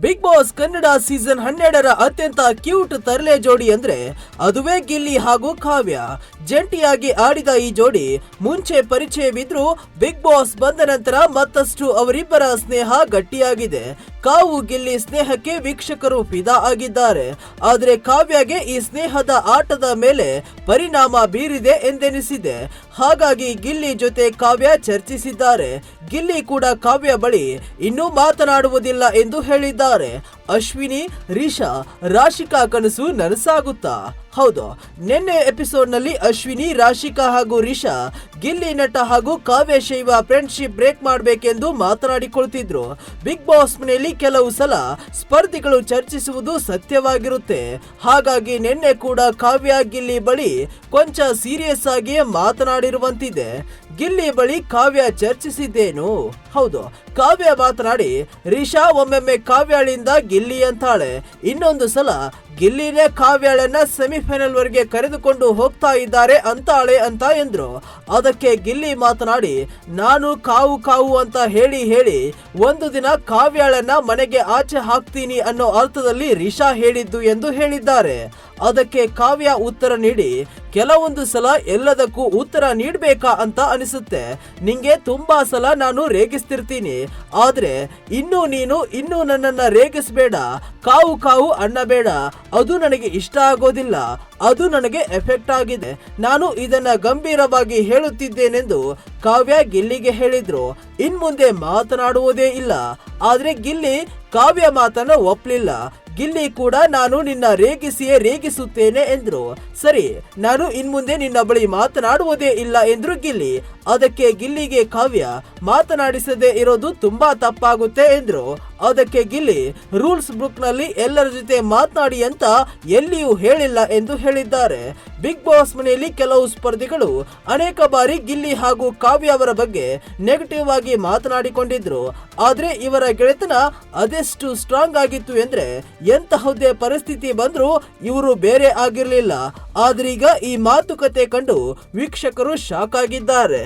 Big boss Kannada season 12ರ ಅತ್ಯಂತ cute ತರಲೆ ಜೋಡಿ ಅಂದ್ರೆ ಅದುವೇ ಗಿಲ್ಲಿ ಹಾಗೂ ಕಾವ್ಯ. ಜಂಟಿಯಾಗಿ ಆಡಿದ ಈ ಜೋಡಿ ಮುಂಚೆ ಪರಿಚಯವಿದ್ರು ಬಿಗ್ ಬಾಸ್ ಬಂದ ನಂತರ ಮತ್ತಷ್ಟು ಅವರಿಬ್ಬರ ಸ್ನೇಹ ಗಟ್ಟಿಯಾಗಿದೆ. ಕಾವು ಗಿಲ್ಲಿ ಸ್ನೇಹಕ್ಕೆ ವೀಕ್ಷಕರು ಫಿದಾ ಆಗಿದ್ದಾರೆ. ಆದರೆ ಕಾವ್ಯಗೆ ಈ ಸ್ನೇಹದ ಆಟದ ಮೇಲೆ ಪರಿಣಾಮ ಬೀರಿದೆ ಎಂದೆನಿಸಿದೆ. ಹಾಗಾಗಿ ಗಿಲ್ಲಿ ಜೊತೆ ಕಾವ್ಯ ಚರ್ಚಿಸಿದ್ದಾರೆ. ಗಿಲ್ಲಿ ಕೂಡ ಕಾವ್ಯ ಬಳಿ ಇನ್ನೂ ಮಾತನಾಡುವುದಿಲ್ಲ ಎಂದು ಹೇಳಿದ್ದಾರೆ. ಅಶ್ವಿನಿ, ರಿಷಾ, ರಾಶಿಕಾ ಕನಸು ನನಸಾಗುತ್ತಾ? ಹೌದು, ನಿನ್ನೆ ಎಪಿಸೋಡ್ ನಲ್ಲಿ ಅಶ್ವಿನಿ, ರಾಶಿಕಾ ಹಾಗೂ ರಿಷಾ ಗಿಲ್ಲಿ ನಟ ಹಾಗೂ ಕಾವ್ಯ ಶೈವ ಫ್ರೆಂಡ್ಶಿಪ್ ಬ್ರೇಕ್ ಮಾಡಬೇಕೆಂದು ಮಾತನಾಡಿಕೊಳ್ತಿದ್ರು. ಬಿಗ್ ಬಾಸ್ ಮನೆಯಲ್ಲಿ ಕೆಲವು ಸಲ ಸ್ಪರ್ಧಿಗಳು ಚರ್ಚಿಸುವುದು ಸತ್ಯವಾಗಿರುತ್ತೆ. ಹಾಗಾಗಿ ನಿನ್ನೆ ಕೂಡ ಕಾವ್ಯ ಗಿಲ್ಲಿ ಬಳಿ ಕೊಂಚ ಸೀರಿಯಸ್ ಆಗಿ ಮಾತನಾಡಿರುವಂತಿದೆ. ಗಿಲ್ಲಿ ಬಳಿ ಕಾವ್ಯ ಚರ್ಚಿಸಿದ್ದೇನು? ಹೌದು, ಕಾವ್ಯ ಮಾತನಾಡಿ ರಿಷಾ ಒಮ್ಮೊಮ್ಮೆ ಕಾವ್ಯಾಳಿಂದ ಗಿಲ್ಲಿ ಅಂತಾಳೆ, ಇನ್ನೊಂದು ಸಲ ಗಿಲ್ಲಿನೇ ಕಾವ್ಯಾಳನ್ನ ಸೆಮಿಫೈನಲ್ ವರೆಗೆ ಕರೆದುಕೊಂಡು ಹೋಗ್ತಾ ಇದ್ದಾರೆ ಅಂತಾಳೆ ಅಂತ ಎಂದ್ರು. ಅದಕ್ಕೆ ಗಿಲ್ಲಿ ಮಾತನಾಡಿ ನಾನು ಕಾವು ಕಾವು ಅಂತ ಹೇಳಿ ಒಂದು ದಿನ ಕಾವ್ಯಾಳನ್ನ ಮನೆಗೆ ಆಚೆ ಹಾಕ್ತೀನಿ ಅನ್ನೋ ಅರ್ಥದಲ್ಲಿ ರಿಷಾ ಹೇಳಿದ್ದು ಎಂದು ಹೇಳಿದ್ದಾರೆ. ಅದಕ್ಕೆ ಕಾವ್ಯ ಉತ್ತರ ನೀಡಿ ಕೆಲವೊಂದು ಸಲ ಎಲ್ಲದಕ್ಕೂ ಉತ್ತರ ನೀಡಬೇಕಾ ಅಂತ ಅನಿಸುತ್ತೆ. ನಿಂಗೆ ತುಂಬಾ ಸಲ ನಾನು ರೇಗಿಸ್ತಿರ್ತೀನಿ, ಆದ್ರೆ ನೀನು ನನ್ನನ್ನ ರೇಗಿಸ್ಬೇಡ, ಕಾವು ಕಾವು ಅನ್ನಬೇಡ, ಅದು ನನಗೆ ಇಷ್ಟ ಆಗೋದಿಲ್ಲ, ಅದು ನನಗೆ ಎಫೆಕ್ಟ್ ಆಗಿದೆ. ನಾನು ಇದನ್ನ ಗಂಭೀರವಾಗಿ ಹೇಳುತ್ತಿದ್ದೇನೆಂದು ಕಾವ್ಯ ಗಿಲ್ಲಿಗೆ ಹೇಳಿದ್ರು. ಇನ್ಮುಂದೆ ಮಾತನಾಡುವುದೇ ಇಲ್ಲ. ಆದ್ರೆ ಗಿಲ್ಲಿ ಕಾವ್ಯ ಮಾತನ್ನ ಒಪ್ಲಿಲ್ಲ. ಗಿಲ್ಲಿ ಕೂಡ ನಾನು ನಿನ್ನ ರೇಗಿಸುತ್ತೇನೆ ಎಂದ್ರು. ಸರಿ, ನಾನು ಇನ್ಮುಂದೆ ನಿನ್ನ ಬಳಿ ಮಾತನಾಡುವುದೇ ಇಲ್ಲ ಎಂದ್ರು ಗಿಲ್ಲಿ. ಅದಕ್ಕೆ ಗಿಲ್ಲಿಗೆ ಕಾವ್ಯ ಮಾತನಾಡಿಸದೆ ಇರೋದು ತುಂಬಾ ತಪ್ಪಾಗುತ್ತೆ ಎಂದ್ರು. ಅದಕ್ಕೆ ಗಿಲ್ಲಿ ರೂಲ್ಸ್ ಬುಕ್ ನಲ್ಲಿ ಎಲ್ಲರ ಜೊತೆ ಮಾತನಾಡಿ ಅಂತ ಎಲ್ಲಿಯೂ ಹೇಳಿಲ್ಲ ಎಂದು ಹೇಳಿದ್ದಾರೆ. ಬಿಗ್ ಬಾಸ್ ಮನೆಯಲ್ಲಿ ಕೆಲವು ಸ್ಪರ್ಧಿಗಳು ಅನೇಕ ಬಾರಿ ಗಿಲ್ಲಿ ಹಾಗೂ ಕಾವ್ಯ ಅವರ ಬಗ್ಗೆ ನೆಗೆಟಿವ್ ಆಗಿ ಮಾತನಾಡಿಕೊಂಡಿದ್ರು. ಆದ್ರೆ ಇವರ ಗೆಳೆತನ ಅದೆಷ್ಟು ಸ್ಟ್ರಾಂಗ್ ಆಗಿತ್ತು ಎಂದ್ರೆ ಎಂತಹುದೇ ಪರಿಸ್ಥಿತಿ ಬಂದ್ರು ಇವರು ಬೇರೆ ಆಗಿರ್ಲಿಲ್ಲ. ಆದ್ರೀಗ ಈ ಮಾತುಕತೆ ಕಂಡು ವೀಕ್ಷಕರು ಶಾಕ್ ಆಗಿದ್ದಾರೆ.